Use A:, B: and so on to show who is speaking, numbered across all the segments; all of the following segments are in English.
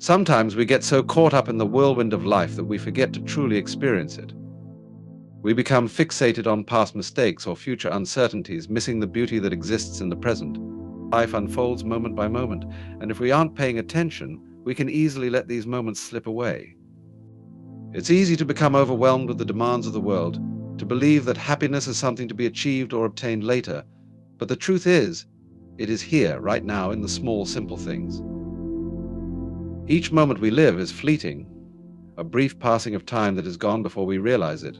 A: Sometimes we get so caught up in the whirlwind of life that we forget to truly experience it. We become fixated on past mistakes or future uncertainties, missing the beauty that exists in the present. Life unfolds moment by moment, and if we aren't paying attention, we can easily let these moments slip away. It's easy to become overwhelmed with the demands of the world, to believe that happiness is something to be achieved or obtained later. But the truth is, it is here, right now, in the small, simple things. Each moment we live is fleeting, a brief passing of time that is gone before we realize it.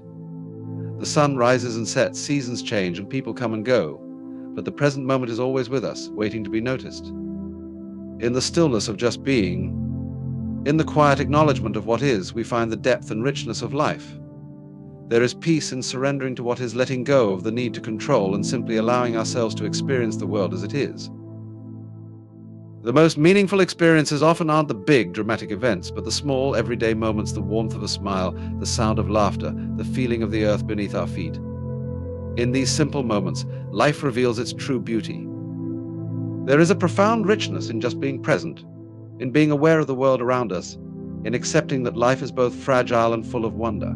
A: The sun rises and sets, seasons change, and people come and go, but the present moment is always with us, waiting to be noticed. In the stillness of just being, in the quiet acknowledgement of what is, we find the depth and richness of life. There is peace in surrendering to what is, letting go of the need to control and simply allowing ourselves to experience the world as it is. The most meaningful experiences often aren't the big, dramatic events, but the small, everyday moments, the warmth of a smile, the sound of laughter, the feeling of the earth beneath our feet. In these simple moments, life reveals its true beauty. There is a profound richness in just being present, in being aware of the world around us, in accepting that life is both fragile and full of wonder.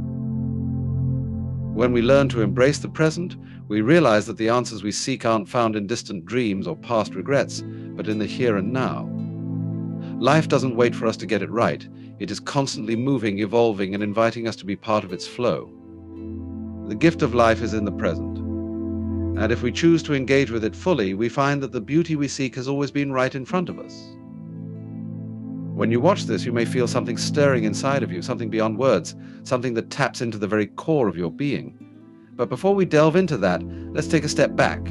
A: When we learn to embrace the present, we realize that the answers we seek aren't found in distant dreams or past regrets, but in the here and now. Life doesn't wait for us to get it right. It is constantly moving, evolving, and inviting us to be part of its flow. The gift of life is in the present. And if we choose to engage with it fully, we find that the beauty we seek has always been right in front of us. When you watch this, you may feel something stirring inside of you, something beyond words, something that taps into the very core of your being. But before we delve into that, let's take a step back.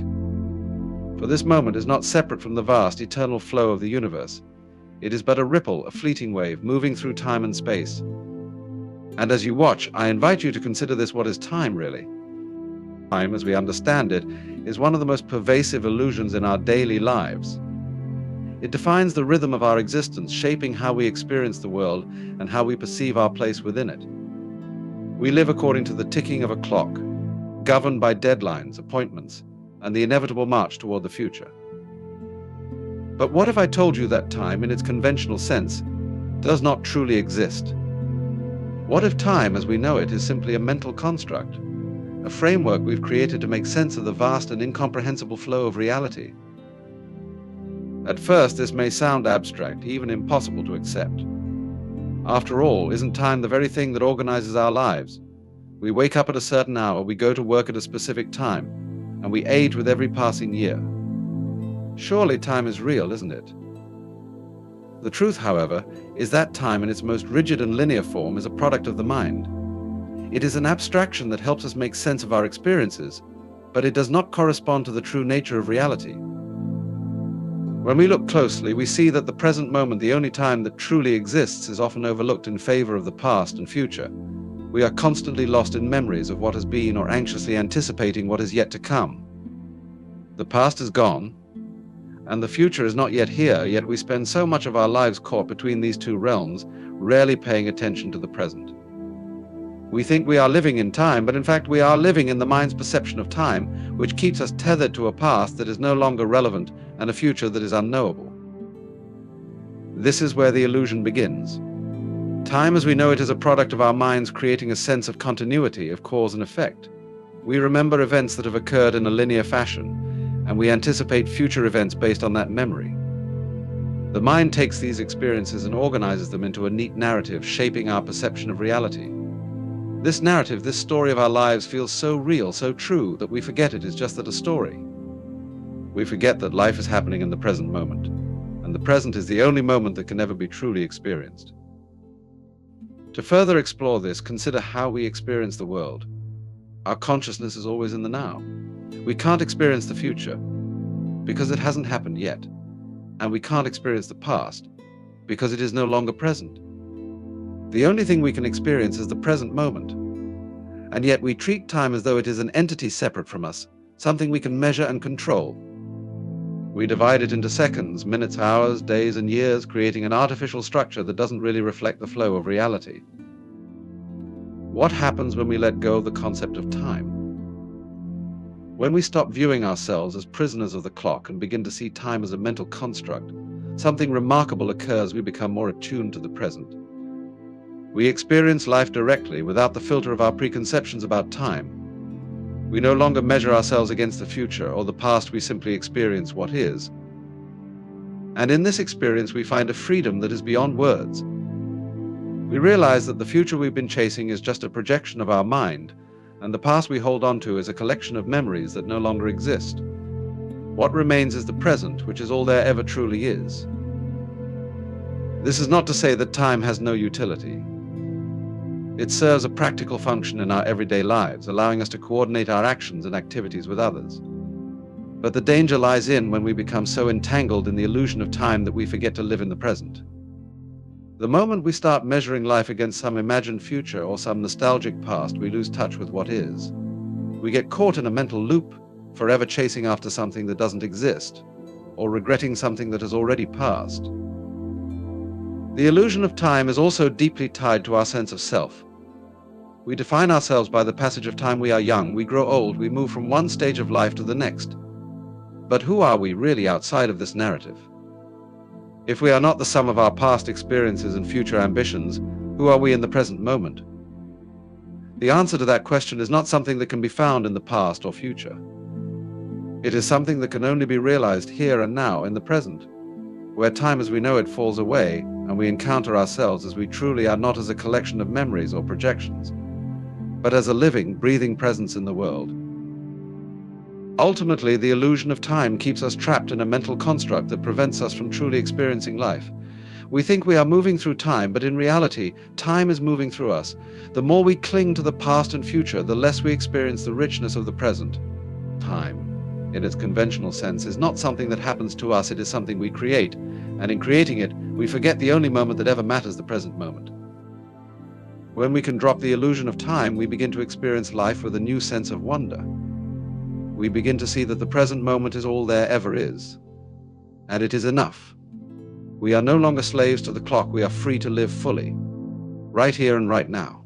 A: For this moment is not separate from the vast, eternal flow of the universe. It is but a ripple, a fleeting wave, moving through time and space. And as you watch, I invite you to consider this: what is time, really? Time, as we understand it, is one of the most pervasive illusions in our daily lives. It defines the rhythm of our existence, shaping how we experience the world and how we perceive our place within it. We live according to the ticking of a clock, governed by deadlines, appointments, and the inevitable march toward the future. But what if I told you that time, in its conventional sense, does not truly exist? What if time, as we know it, is simply a mental construct, a framework we've created to make sense of the vast and incomprehensible flow of reality? At first, this may sound abstract, even impossible to accept. After all, isn't time the very thing that organizes our lives? We wake up at a certain hour, we go to work at a specific time, and we age with every passing year. Surely time is real, isn't it? The truth, however, is that time in its most rigid and linear form is a product of the mind. It is an abstraction that helps us make sense of our experiences, but it does not correspond to the true nature of reality. When we look closely, we see that the present moment, the only time that truly exists, is often overlooked in favor of the past and future. We are constantly lost in memories of what has been or anxiously anticipating what is yet to come. The past is gone, and the future is not yet here, yet we spend so much of our lives caught between these two realms, rarely paying attention to the present. We think we are living in time, but in fact we are living in the mind's perception of time, which keeps us tethered to a past that is no longer relevant and a future that is unknowable. This is where the illusion begins. Time as we know it is a product of our minds creating a sense of continuity, of cause and effect. We remember events that have occurred in a linear fashion, and we anticipate future events based on that memory. The mind takes these experiences and organizes them into a neat narrative, shaping our perception of reality. This narrative, this story of our lives, feels so real, so true, that we forget it is just that, a story. We forget that life is happening in the present moment, and the present is the only moment that can ever be truly experienced. To further explore this, consider how we experience the world. Our consciousness is always in the now. We can't experience the future because it hasn't happened yet, and we can't experience the past because it is no longer present. The only thing we can experience is the present moment, and yet we treat time as though it is an entity separate from us, something we can measure and control. We divide it into seconds, minutes, hours, days, and years, creating an artificial structure that doesn't really reflect the flow of reality. What happens when we let go of the concept of time? When we stop viewing ourselves as prisoners of the clock and begin to see time as a mental construct, something remarkable occurs. We become more attuned to the present. We experience life directly without the filter of our preconceptions about time. We no longer measure ourselves against the future or the past, we simply experience what is. And in this experience, we find a freedom that is beyond words. We realize that the future we've been chasing is just a projection of our mind, and the past we hold on to is a collection of memories that no longer exist. What remains is the present, which is all there ever truly is. This is not to say that time has no utility. It serves a practical function in our everyday lives, allowing us to coordinate our actions and activities with others. But the danger lies in when we become so entangled in the illusion of time that we forget to live in the present. The moment we start measuring life against some imagined future or some nostalgic past, we lose touch with what is. We get caught in a mental loop, forever chasing after something that doesn't exist, or regretting something that has already passed. The illusion of time is also deeply tied to our sense of self. We define ourselves by the passage of time. We are young, we grow old, we move from one stage of life to the next. But who are we really outside of this narrative? If we are not the sum of our past experiences and future ambitions, who are we in the present moment? The answer to that question is not something that can be found in the past or future. It is something that can only be realized here and now in the present, where time as we know it falls away and we encounter ourselves as we truly are, not as a collection of memories or projections, but as a living, breathing presence in the world. Ultimately, the illusion of time keeps us trapped in a mental construct that prevents us from truly experiencing life. We think we are moving through time, but in reality, time is moving through us. The more we cling to the past and future, the less we experience the richness of the present. Time, in its conventional sense, is not something that happens to us, it is something we create, and in creating it, we forget the only moment that ever matters, the present moment. When we can drop the illusion of time, we begin to experience life with a new sense of wonder. We begin to see that the present moment is all there ever is, and it is enough. We are no longer slaves to the clock, we are free to live fully, right here and right now.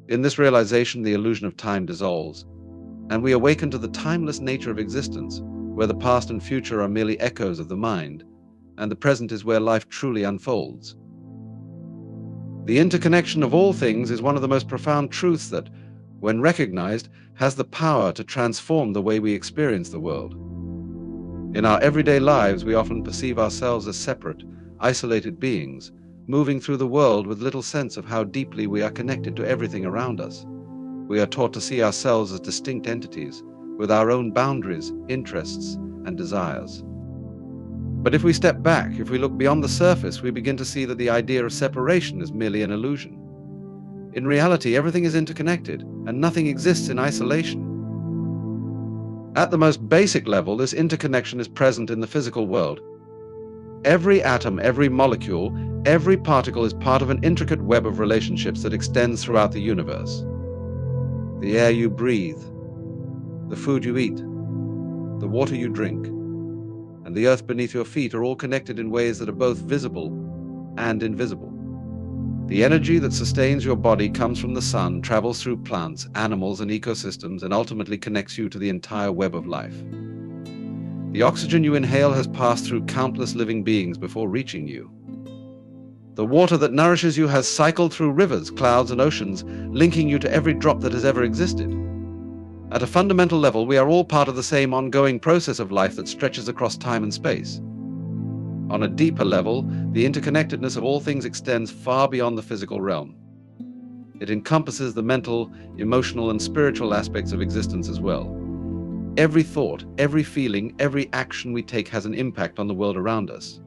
A: In this realization, the illusion of time dissolves, and we awaken to the timeless nature of existence, where the past and future are merely echoes of the mind, and the present is where life truly unfolds. The interconnection of all things is one of the most profound truths that, when recognized, has the power to transform the way we experience the world. In our everyday lives, we often perceive ourselves as separate, isolated beings, moving through the world with little sense of how deeply we are connected to everything around us. We are taught to see ourselves as distinct entities, with our own boundaries, interests, and desires. But if we step back, if we look beyond the surface, we begin to see that the idea of separation is merely an illusion. In reality, everything is interconnected, and nothing exists in isolation. At the most basic level, this interconnection is present in the physical world. Every atom, every molecule, every particle is part of an intricate web of relationships that extends throughout the universe. The air you breathe, the food you eat, the water you drink, and the earth beneath your feet are all connected in ways that are both visible and invisible. The energy that sustains your body comes from the sun, travels through plants, animals, and ecosystems, and ultimately connects you to the entire web of life. The oxygen you inhale has passed through countless living beings before reaching you. The water that nourishes you has cycled through rivers, clouds, and oceans, linking you to every drop that has ever existed. At a fundamental level, we are all part of the same ongoing process of life that stretches across time and space. On a deeper level, the interconnectedness of all things extends far beyond the physical realm. It encompasses the mental, emotional, and spiritual aspects of existence as well. Every thought, every feeling, every action we take has an impact on the world around us.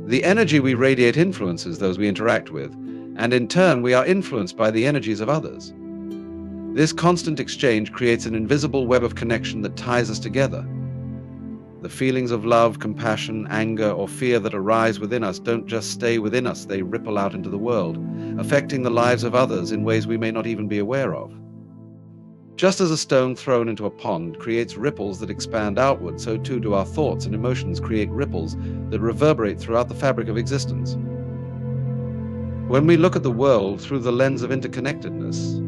A: The energy we radiate influences those we interact with, and in turn we are influenced by the energies of others. This constant exchange creates an invisible web of connection that ties us together. The feelings of love, compassion, anger, or fear that arise within us don't just stay within us, they ripple out into the world, affecting the lives of others in ways we may not even be aware of. Just as a stone thrown into a pond creates ripples that expand outward, so too do our thoughts and emotions create ripples that reverberate throughout the fabric of existence. When we look at the world through the lens of interconnectedness,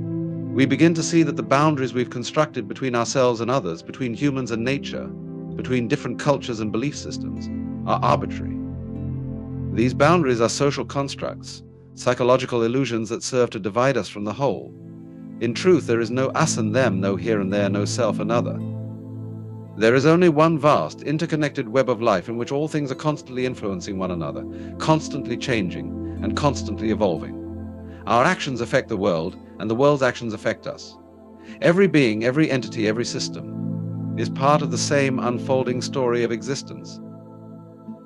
A: we begin to see that the boundaries we've constructed between ourselves and others, between humans and nature, between different cultures and belief systems, are arbitrary. These boundaries are social constructs, psychological illusions that serve to divide us from the whole. In truth, there is no us and them, no here and there, no self and other. There is only one vast, interconnected web of life in which all things are constantly influencing one another, constantly changing, and constantly evolving. Our actions affect the world, and the world's actions affect us. Every being, every entity, every system is part of the same unfolding story of existence.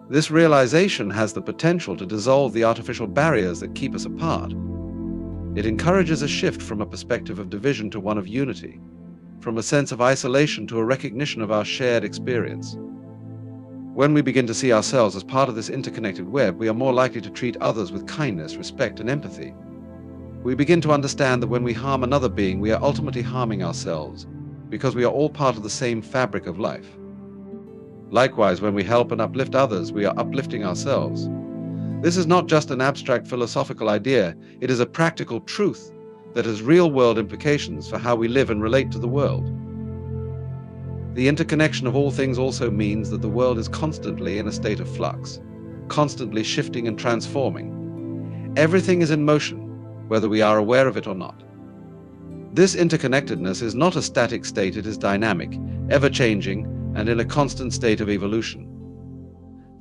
A: This realization has the potential to dissolve the artificial barriers that keep us apart. It encourages a shift from a perspective of division to one of unity, from a sense of isolation to a recognition of our shared experience. When we begin to see ourselves as part of this interconnected web, we are more likely to treat others with kindness, respect, and empathy. We begin to understand that when we harm another being, we are ultimately harming ourselves, because we are all part of the same fabric of life. Likewise, when we help and uplift others, we are uplifting ourselves. This is not just an abstract philosophical idea, it is a practical truth that has real-world implications for how we live and relate to the world. The interconnection of all things also means that the world is constantly in a state of flux, constantly shifting and transforming. Everything is in motion, whether we are aware of it or not. This interconnectedness is not a static state, it is dynamic, ever-changing, and in a constant state of evolution.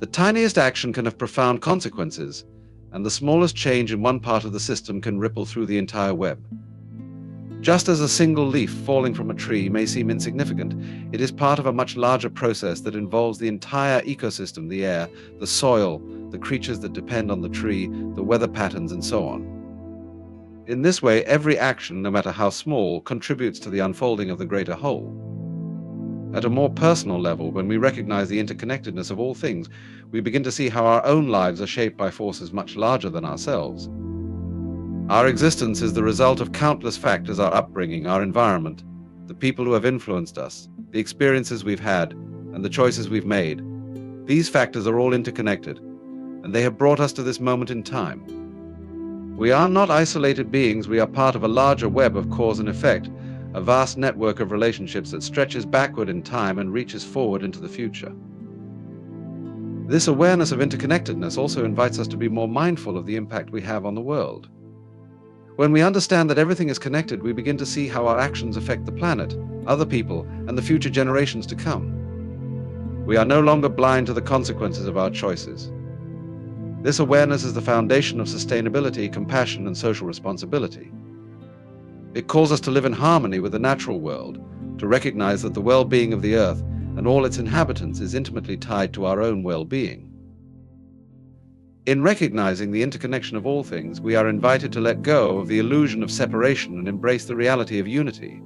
A: The tiniest action can have profound consequences, and the smallest change in one part of the system can ripple through the entire web. Just as a single leaf falling from a tree may seem insignificant, it is part of a much larger process that involves the entire ecosystem, the air, the soil, the creatures that depend on the tree, the weather patterns, and so on. In this way, every action, no matter how small, contributes to the unfolding of the greater whole. At a more personal level, when we recognize the interconnectedness of all things, we begin to see how our own lives are shaped by forces much larger than ourselves. Our existence is the result of countless factors: our upbringing, our environment, the people who have influenced us, the experiences we've had, and the choices we've made. These factors are all interconnected, and they have brought us to this moment in time. We are not isolated beings, we are part of a larger web of cause and effect, a vast network of relationships that stretches backward in time and reaches forward into the future. This awareness of interconnectedness also invites us to be more mindful of the impact we have on the world. When we understand that everything is connected, we begin to see how our actions affect the planet, other people, and the future generations to come. We are no longer blind to the consequences of our choices. This awareness is the foundation of sustainability, compassion, and social responsibility. It calls us to live in harmony with the natural world, to recognize that the well-being of the earth and all its inhabitants is intimately tied to our own well-being. In recognizing the interconnection of all things, we are invited to let go of the illusion of separation and embrace the reality of unity.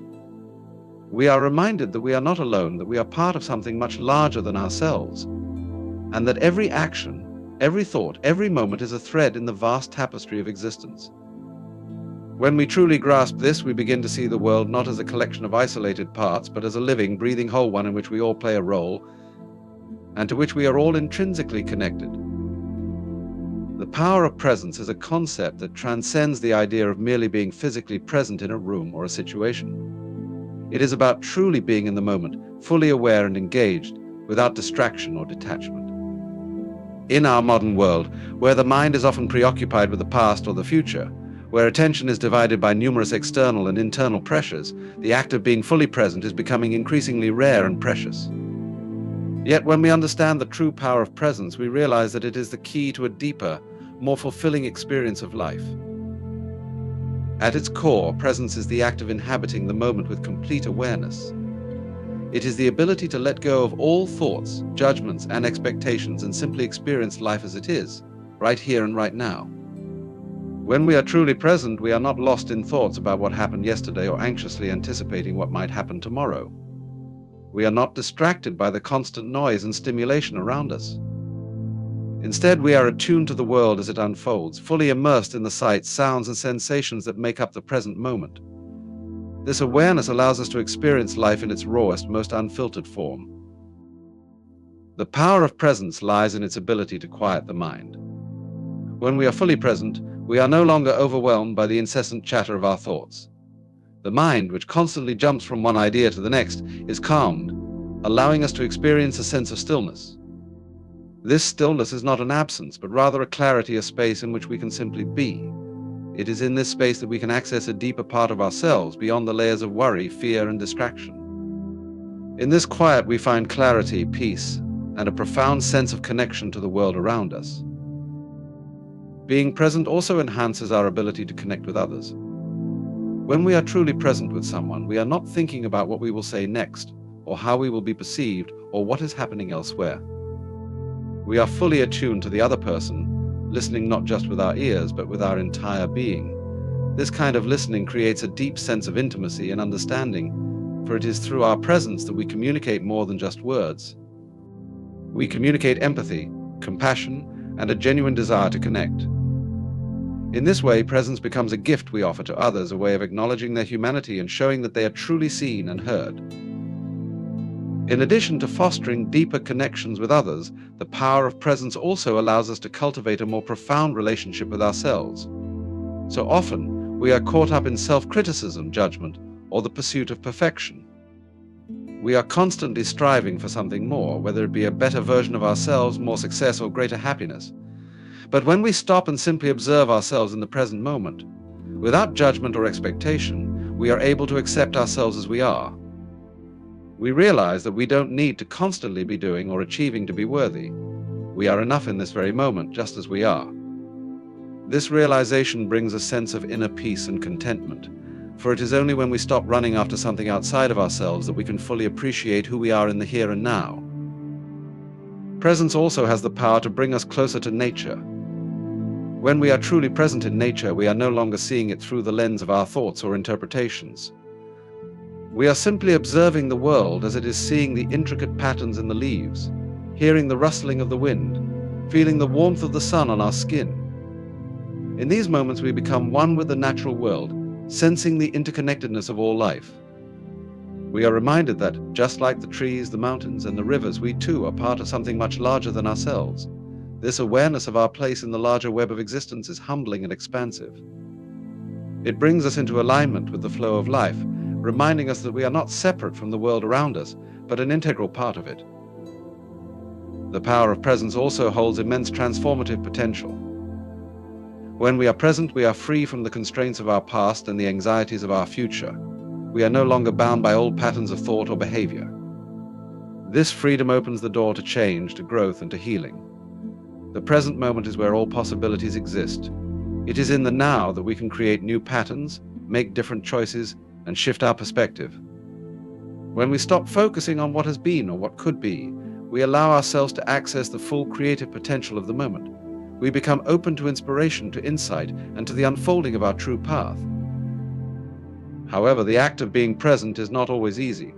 A: We are reminded that we are not alone, that we are part of something much larger than ourselves, and that every action, every thought, every moment is a thread in the vast tapestry of existence. When we truly grasp this, we begin to see the world not as a collection of isolated parts, but as a living, breathing whole one in which we all play a role, and to which we are all intrinsically connected. The power of presence is a concept that transcends the idea of merely being physically present in a room or a situation. It is about truly being in the moment, fully aware and engaged, without distraction or detachment. In our modern world, where the mind is often preoccupied with the past or the future, where attention is divided by numerous external and internal pressures, the act of being fully present is becoming increasingly rare and precious. Yet when we understand the true power of presence, we realize that it is the key to a deeper, more fulfilling experience of life. At its core, presence is the act of inhabiting the moment with complete awareness. It is the ability to let go of all thoughts, judgments, and expectations and simply experience life as it is, right here and right now. When we are truly present, we are not lost in thoughts about what happened yesterday or anxiously anticipating what might happen tomorrow. We are not distracted by the constant noise and stimulation around us. Instead, we are attuned to the world as it unfolds, fully immersed in the sights, sounds, and sensations that make up the present moment. This awareness allows us to experience life in its rawest, most unfiltered form. The power of presence lies in its ability to quiet the mind. When we are fully present, we are no longer overwhelmed by the incessant chatter of our thoughts. The mind, which constantly jumps from one idea to the next, is calmed, allowing us to experience a sense of stillness. This stillness is not an absence, but rather a clarity, a space in which we can simply be. It is in this space that we can access a deeper part of ourselves, beyond the layers of worry, fear, and distraction. In this quiet, we find clarity, peace, and a profound sense of connection to the world around us. Being present also enhances our ability to connect with others. When we are truly present with someone, we are not thinking about what we will say next, or how we will be perceived, or what is happening elsewhere. We are fully attuned to the other person, listening not just with our ears, but with our entire being. This kind of listening creates a deep sense of intimacy and understanding, for it is through our presence that we communicate more than just words. We communicate empathy, compassion, and a genuine desire to connect. In this way, presence becomes a gift we offer to others, a way of acknowledging their humanity and showing that they are truly seen and heard. In addition to fostering deeper connections with others, the power of presence also allows us to cultivate a more profound relationship with ourselves. So often, we are caught up in self-criticism, judgment, or the pursuit of perfection. We are constantly striving for something more, whether it be a better version of ourselves, more success, or greater happiness. But when we stop and simply observe ourselves in the present moment, without judgment or expectation, we are able to accept ourselves as we are. We realize that we don't need to constantly be doing or achieving to be worthy. We are enough in this very moment, just as we are. This realization brings a sense of inner peace and contentment, for it is only when we stop running after something outside of ourselves that we can fully appreciate who we are in the here and now. Presence also has the power to bring us closer to nature. When we are truly present in nature, we are no longer seeing it through the lens of our thoughts or interpretations. We are simply observing the world as it is, seeing the intricate patterns in the leaves, hearing the rustling of the wind, feeling the warmth of the sun on our skin. In these moments, we become one with the natural world, sensing the interconnectedness of all life. We are reminded that, just like the trees, the mountains, and the rivers, we too are part of something much larger than ourselves. This awareness of our place in the larger web of existence is humbling and expansive. It brings us into alignment with the flow of life, reminding us that we are not separate from the world around us, but an integral part of it. The power of presence also holds immense transformative potential. When we are present, we are free from the constraints of our past and the anxieties of our future. We are no longer bound by old patterns of thought or behavior. This freedom opens the door to change, to growth, and to healing. The present moment is where all possibilities exist. It is in the now that we can create new patterns, make different choices, and shift our perspective. When we stop focusing on what has been or what could be, we allow ourselves to access the full creative potential of the moment. We become open to inspiration, to insight, and to the unfolding of our true path. However, the act of being present is not always easy.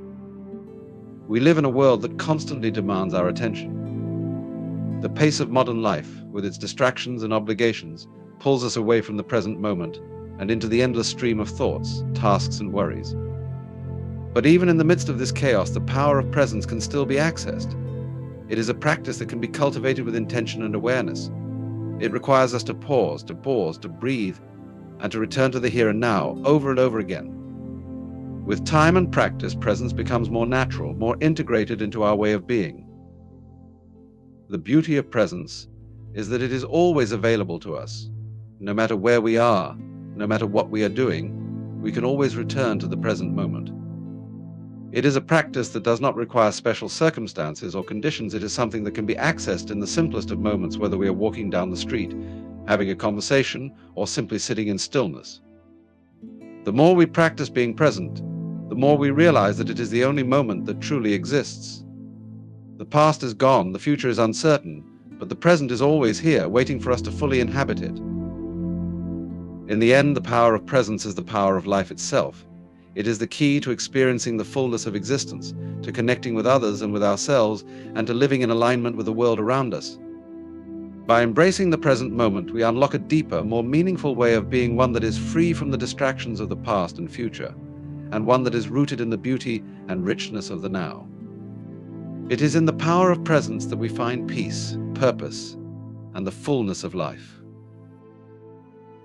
A: We live in a world that constantly demands our attention. The pace of modern life, with its distractions and obligations, pulls us away from the present moment and into the endless stream of thoughts, tasks, and worries. But even in the midst of this chaos, the power of presence can still be accessed. It is a practice that can be cultivated with intention and awareness. It requires us to pause, to breathe, and to return to the here and now over and over again. With time and practice, presence becomes more natural, more integrated into our way of being. The beauty of presence is that it is always available to us. No matter where we are, no matter what we are doing, we can always return to the present moment. It is a practice that does not require special circumstances or conditions. It is something that can be accessed in the simplest of moments, whether we are walking down the street, having a conversation, or simply sitting in stillness. The more we practice being present, the more we realize that it is the only moment that truly exists. The past is gone, the future is uncertain, but the present is always here, waiting for us to fully inhabit it. In the end, the power of presence is the power of life itself. It is the key to experiencing the fullness of existence, to connecting with others and with ourselves, and to living in alignment with the world around us. By embracing the present moment, we unlock a deeper, more meaningful way of being, one that is free from the distractions of the past and future, and one that is rooted in the beauty and richness of the now. It is in the power of presence that we find peace, purpose, and the fullness of life.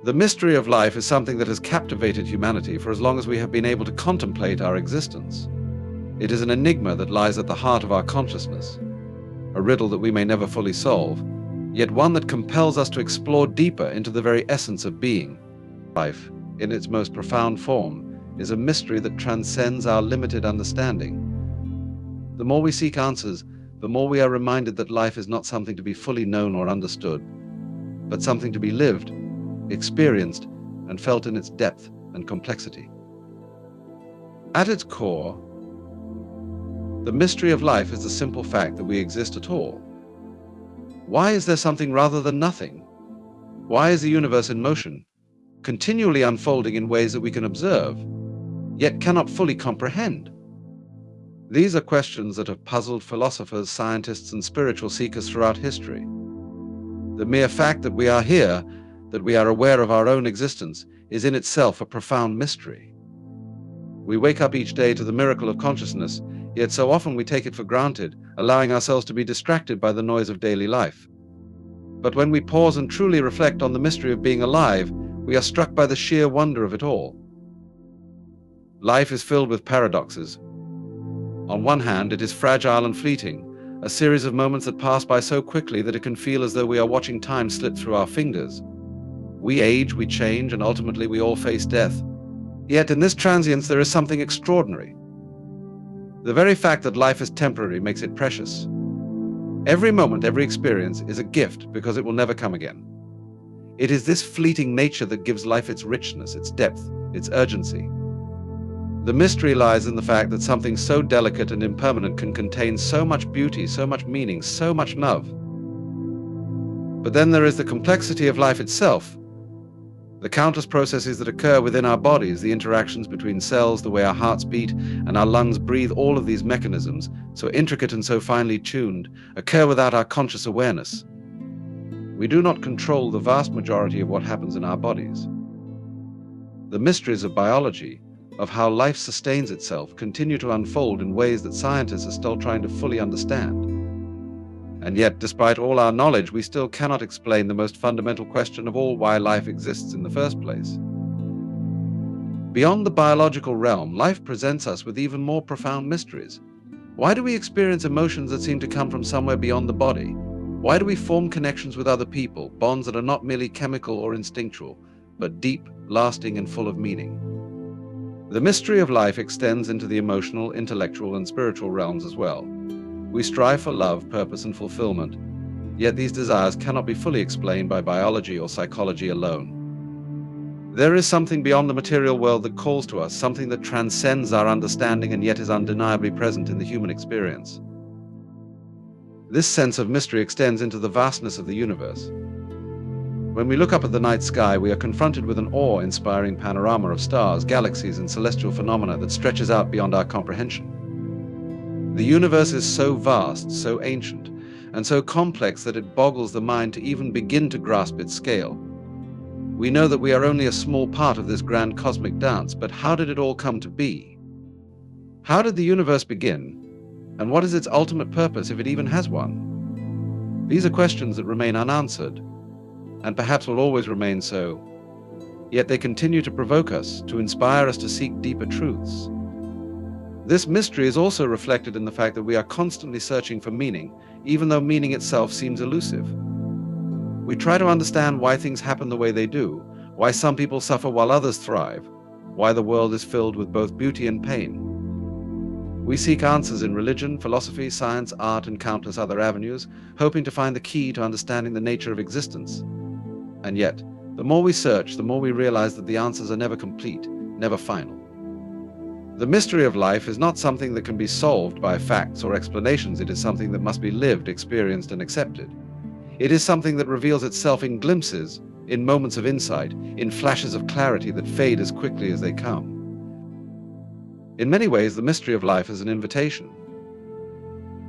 A: The mystery of life is something that has captivated humanity for as long as we have been able to contemplate our existence. It is an enigma that lies at the heart of our consciousness, a riddle that we may never fully solve, yet one that compels us to explore deeper into the very essence of being. Life, in its most profound form, is a mystery that transcends our limited understanding. The more we seek answers, the more we are reminded that life is not something to be fully known or understood, but something to be lived, experienced, and felt in its depth and complexity. At its core, the mystery of life is the simple fact that we exist at all. Why is there something rather than nothing? Why is the universe in motion, continually unfolding in ways that we can observe, yet cannot fully comprehend? These are questions that have puzzled philosophers, scientists, and spiritual seekers throughout history. The mere fact that we are here, that we are aware of our own existence, is in itself a profound mystery. We wake up each day to the miracle of consciousness, yet so often we take it for granted, allowing ourselves to be distracted by the noise of daily life. But when we pause and truly reflect on the mystery of being alive, we are struck by the sheer wonder of it all. Life is filled with paradoxes. On one hand, it is fragile and fleeting, a series of moments that pass by so quickly that it can feel as though we are watching time slip through our fingers. We age, we change, and ultimately we all face death. Yet in this transience there is something extraordinary. The very fact that life is temporary makes it precious. Every moment, every experience is a gift because it will never come again. It is this fleeting nature that gives life its richness, its depth, its urgency. The mystery lies in the fact that something so delicate and impermanent can contain so much beauty, so much meaning, so much love. But then there is the complexity of life itself. The countless processes that occur within our bodies, the interactions between cells, the way our hearts beat and our lungs breathe, all of these mechanisms, so intricate and so finely tuned, occur without our conscious awareness. We do not control the vast majority of what happens in our bodies. The mysteries of biology, of how life sustains itself, continue to unfold in ways that scientists are still trying to fully understand. And yet, despite all our knowledge, we still cannot explain the most fundamental question of all: why life exists in the first place. Beyond the biological realm, life presents us with even more profound mysteries. Why do we experience emotions that seem to come from somewhere beyond the body? Why do we form connections with other people, bonds that are not merely chemical or instinctual, but deep, lasting, and full of meaning? The mystery of life extends into the emotional, intellectual, and spiritual realms as well. We strive for love, purpose, and fulfillment, yet these desires cannot be fully explained by biology or psychology alone. There is something beyond the material world that calls to us, something that transcends our understanding and yet is undeniably present in the human experience. This sense of mystery extends into the vastness of the universe. When we look up at the night sky, we are confronted with an awe-inspiring panorama of stars, galaxies, and celestial phenomena that stretches out beyond our comprehension. The universe is so vast, so ancient, and so complex that it boggles the mind to even begin to grasp its scale. We know that we are only a small part of this grand cosmic dance, but how did it all come to be? How did the universe begin? And what is its ultimate purpose, if it even has one? These are questions that remain unanswered, and perhaps will always remain so. Yet they continue to provoke us, to inspire us to seek deeper truths. This mystery is also reflected in the fact that we are constantly searching for meaning, even though meaning itself seems elusive. We try to understand why things happen the way they do, why some people suffer while others thrive, why the world is filled with both beauty and pain. We seek answers in religion, philosophy, science, art, and countless other avenues, hoping to find the key to understanding the nature of existence. And yet, the more we search, the more we realize that the answers are never complete, never final. The mystery of life is not something that can be solved by facts or explanations. It is something that must be lived, experienced, and accepted. It is something that reveals itself in glimpses, in moments of insight, in flashes of clarity that fade as quickly as they come. In many ways, the mystery of life is an invitation.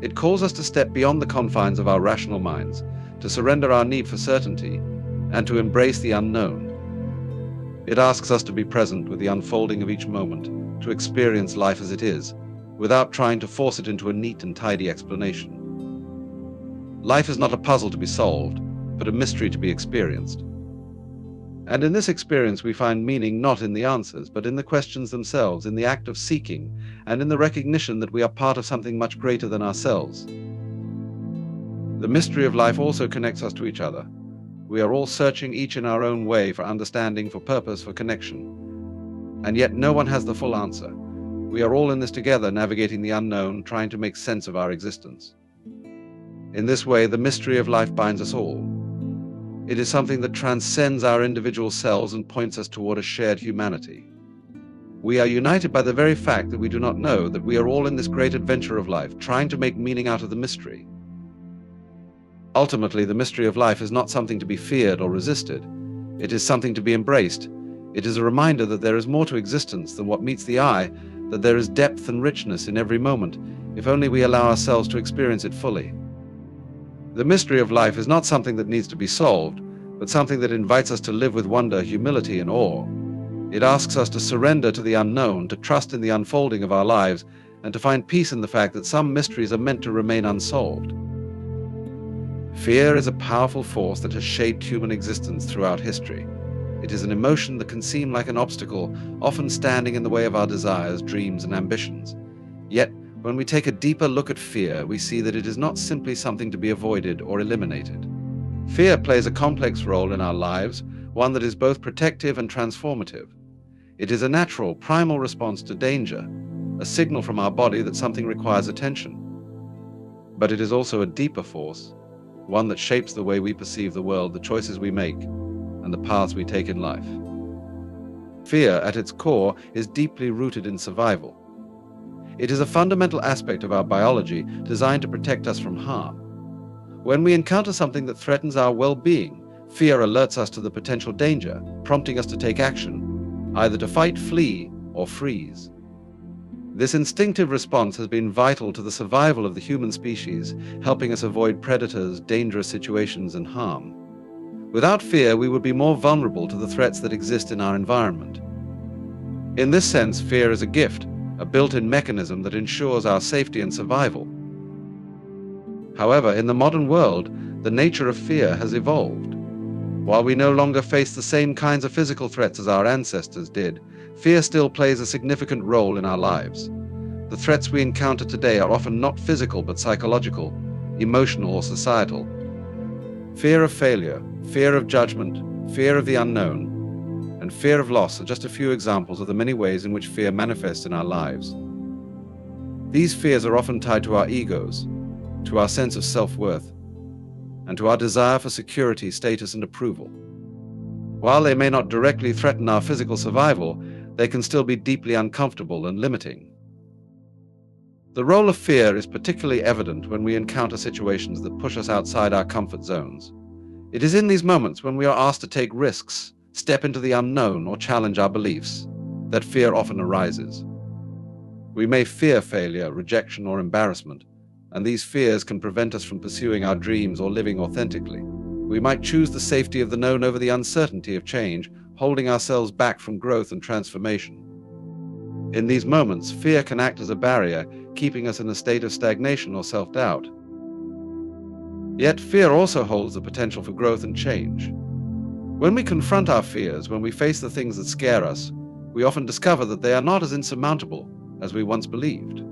A: It calls us to step beyond the confines of our rational minds, to surrender our need for certainty, and to embrace the unknown. It asks us to be present with the unfolding of each moment, to experience life as it is, without trying to force it into a neat and tidy explanation. Life is not a puzzle to be solved, but a mystery to be experienced. And in this experience we find meaning not in the answers, but in the questions themselves, in the act of seeking, and in the recognition that we are part of something much greater than ourselves. The mystery of life also connects us to each other. We are all searching each in our own way for understanding, for purpose, for connection. And yet no one has the full answer. We are all in this together, navigating the unknown, trying to make sense of our existence. In this way, the mystery of life binds us all. It is something that transcends our individual selves and points us toward a shared humanity. We are united by the very fact that we do not know, that we are all in this great adventure of life, trying to make meaning out of the mystery. Ultimately, the mystery of life is not something to be feared or resisted. It is something to be embraced. It is a reminder that there is more to existence than what meets the eye, that there is depth and richness in every moment, if only we allow ourselves to experience it fully. The mystery of life is not something that needs to be solved, but something that invites us to live with wonder, humility, and awe. It asks us to surrender to the unknown, to trust in the unfolding of our lives, and to find peace in the fact that some mysteries are meant to remain unsolved. Fear is a powerful force that has shaped human existence throughout history. It is an emotion that can seem like an obstacle, often standing in the way of our desires, dreams, and ambitions. Yet, when we take a deeper look at fear, we see that it is not simply something to be avoided or eliminated. Fear plays a complex role in our lives, one that is both protective and transformative. It is a natural, primal response to danger, a signal from our body that something requires attention. But it is also a deeper force, one that shapes the way we perceive the world, the choices we make, and the paths we take in life. Fear, at its core, is deeply rooted in survival. It is a fundamental aspect of our biology designed to protect us from harm. When we encounter something that threatens our well-being, fear alerts us to the potential danger, prompting us to take action, either to fight, flee, or freeze. This instinctive response has been vital to the survival of the human species, helping us avoid predators, dangerous situations, and harm. Without fear, we would be more vulnerable to the threats that exist in our environment. In this sense, fear is a gift, a built-in mechanism that ensures our safety and survival. However, in the modern world, the nature of fear has evolved. While we no longer face the same kinds of physical threats as our ancestors did, fear still plays a significant role in our lives. The threats we encounter today are often not physical but psychological, emotional, or societal. Fear of failure, fear of judgment, fear of the unknown, and fear of loss are just a few examples of the many ways in which fear manifests in our lives. These fears are often tied to our egos, to our sense of self-worth, and to our desire for security, status, and approval. While they may not directly threaten our physical survival, they can still be deeply uncomfortable and limiting. The role of fear is particularly evident when we encounter situations that push us outside our comfort zones. It is in these moments when we are asked to take risks, step into the unknown, or challenge our beliefs, that fear often arises. We may fear failure, rejection, or embarrassment, and these fears can prevent us from pursuing our dreams or living authentically. We might choose the safety of the known over the uncertainty of change, holding ourselves back from growth and transformation. In these moments, fear can act as a barrier, keeping us in a state of stagnation or self-doubt. Yet fear also holds the potential for growth and change. When we confront our fears, when we face the things that scare us, we often discover that they are not as insurmountable as we once believed.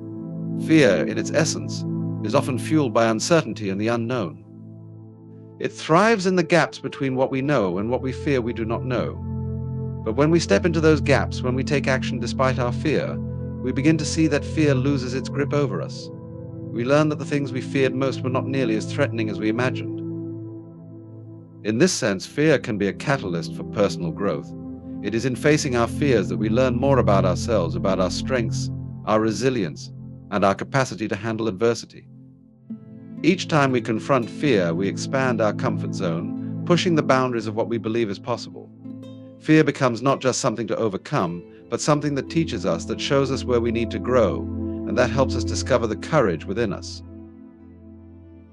A: Fear, in its essence, is often fueled by uncertainty and the unknown. It thrives in the gaps between what we know and what we fear we do not know. But when we step into those gaps, when we take action despite our fear, we begin to see that fear loses its grip over us. We learn that the things we feared most were not nearly as threatening as we imagined. In this sense, fear can be a catalyst for personal growth. It is in facing our fears that we learn more about ourselves, about our strengths, our resilience, and our capacity to handle adversity. Each time we confront fear, we expand our comfort zone, pushing the boundaries of what we believe is possible. Fear becomes not just something to overcome, but something that teaches us, that shows us where we need to grow, and that helps us discover the courage within us.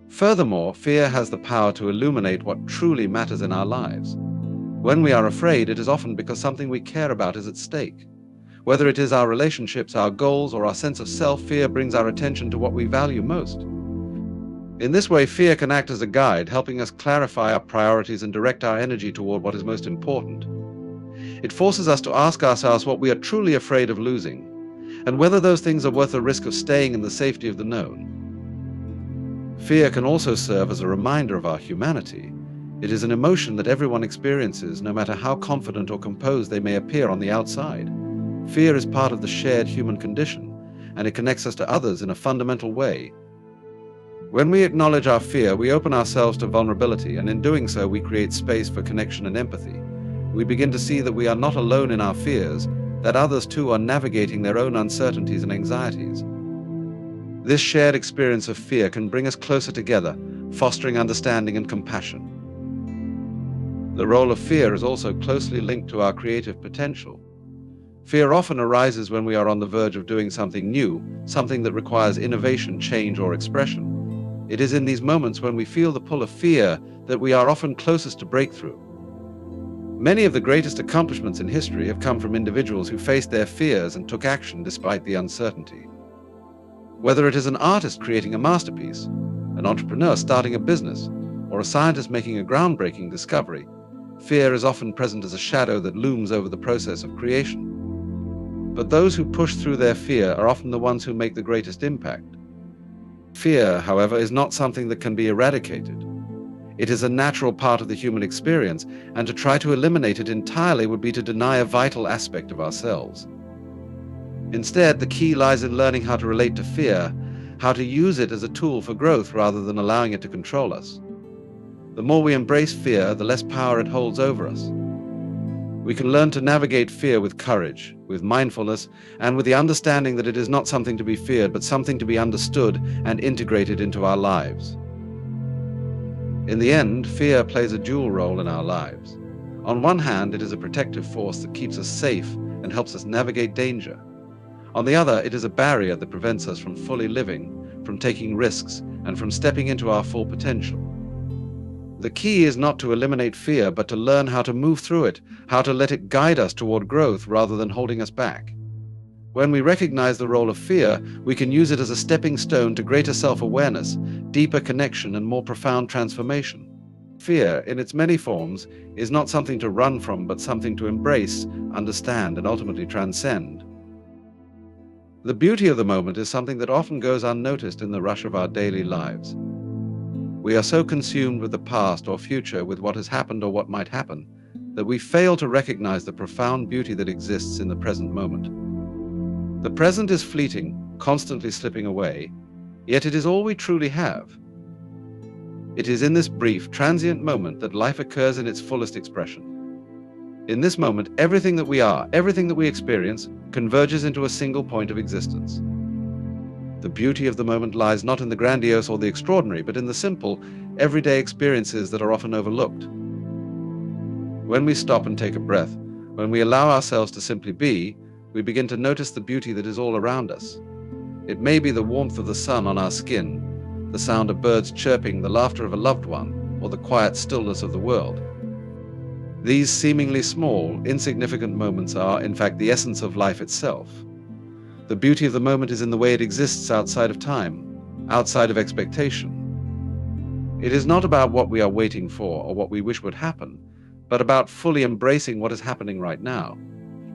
A: Furthermore, fear has the power to illuminate what truly matters in our lives. When we are afraid, it is often because something we care about is at stake. Whether it is our relationships, our goals, or our sense of self, fear brings our attention to what we value most. In this way, fear can act as a guide, helping us clarify our priorities and direct our energy toward what is most important. It forces us to ask ourselves what we are truly afraid of losing, and whether those things are worth the risk of staying in the safety of the known. Fear can also serve as a reminder of our humanity. It is an emotion that everyone experiences, no matter how confident or composed they may appear on the outside. Fear is part of the shared human condition, and it connects us to others in a fundamental way. When we acknowledge our fear, we open ourselves to vulnerability, and in doing so, we create space for connection and empathy. We begin to see that we are not alone in our fears, that others too are navigating their own uncertainties and anxieties. This shared experience of fear can bring us closer together, fostering understanding and compassion. The role of fear is also closely linked to our creative potential. Fear often arises when we are on the verge of doing something new, something that requires innovation, change, or expression. It is in these moments when we feel the pull of fear that we are often closest to breakthrough. Many of the greatest accomplishments in history have come from individuals who faced their fears and took action despite the uncertainty. Whether it is an artist creating a masterpiece, an entrepreneur starting a business, or a scientist making a groundbreaking discovery, fear is often present as a shadow that looms over the process of creation. But those who push through their fear are often the ones who make the greatest impact. Fear, however, is not something that can be eradicated. It is a natural part of the human experience, and to try to eliminate it entirely would be to deny a vital aspect of ourselves. Instead, the key lies in learning how to relate to fear, how to use it as a tool for growth rather than allowing it to control us. The more we embrace fear, the less power it holds over us. We can learn to navigate fear with courage, with mindfulness, and with the understanding that it is not something to be feared, but something to be understood and integrated into our lives. In the end, fear plays a dual role in our lives. On one hand, it is a protective force that keeps us safe and helps us navigate danger. On the other, it is a barrier that prevents us from fully living, from taking risks, and from stepping into our full potential. The key is not to eliminate fear, but to learn how to move through it, how to let it guide us toward growth rather than holding us back. When we recognize the role of fear, we can use it as a stepping stone to greater self-awareness, deeper connection, and more profound transformation. Fear, in its many forms, is not something to run from, but something to embrace, understand, and ultimately transcend. The beauty of the moment is something that often goes unnoticed in the rush of our daily lives. We are so consumed with the past or future, with what has happened or what might happen, that we fail to recognize the profound beauty that exists in the present moment. The present is fleeting, constantly slipping away, yet it is all we truly have. It is in this brief, transient moment that life occurs in its fullest expression. In this moment, everything that we are, everything that we experience, converges into a single point of existence. The beauty of the moment lies not in the grandiose or the extraordinary, but in the simple, everyday experiences that are often overlooked. When we stop and take a breath, when we allow ourselves to simply be, we begin to notice the beauty that is all around us. It may be the warmth of the sun on our skin, the sound of birds chirping, the laughter of a loved one, or the quiet stillness of the world. These seemingly small, insignificant moments are, in fact, the essence of life itself. The beauty of the moment is in the way it exists outside of time, outside of expectation. It is not about what we are waiting for or what we wish would happen, but about fully embracing what is happening right now.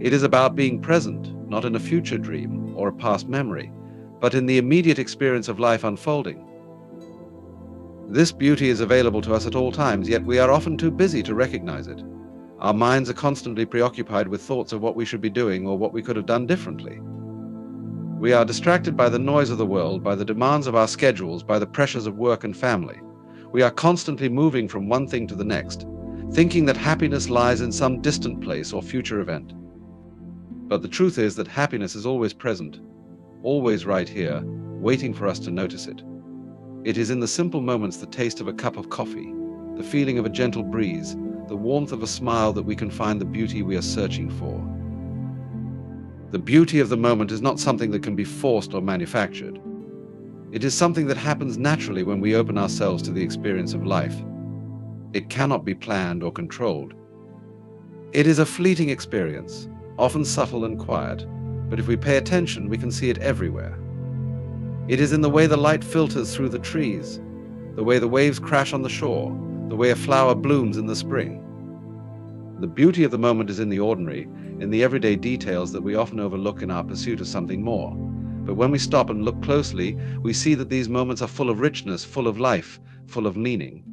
A: It is about being present, not in a future dream or a past memory, but in the immediate experience of life unfolding. This beauty is available to us at all times, yet we are often too busy to recognize it. Our minds are constantly preoccupied with thoughts of what we should be doing or what we could have done differently. We are distracted by the noise of the world, by the demands of our schedules, by the pressures of work and family. We are constantly moving from one thing to the next, thinking that happiness lies in some distant place or future event. But the truth is that happiness is always present, always right here, waiting for us to notice it. It is in the simple moments, the taste of a cup of coffee, the feeling of a gentle breeze, the warmth of a smile, that we can find the beauty we are searching for. The beauty of the moment is not something that can be forced or manufactured. It is something that happens naturally when we open ourselves to the experience of life. It cannot be planned or controlled. It is a fleeting experience, often subtle and quiet, but if we pay attention, we can see it everywhere. It is in the way the light filters through the trees, the way the waves crash on the shore, the way a flower blooms in the spring. The beauty of the moment is in the ordinary, in the everyday details that we often overlook in our pursuit of something more. But when we stop and look closely, we see that these moments are full of richness, full of life, full of meaning.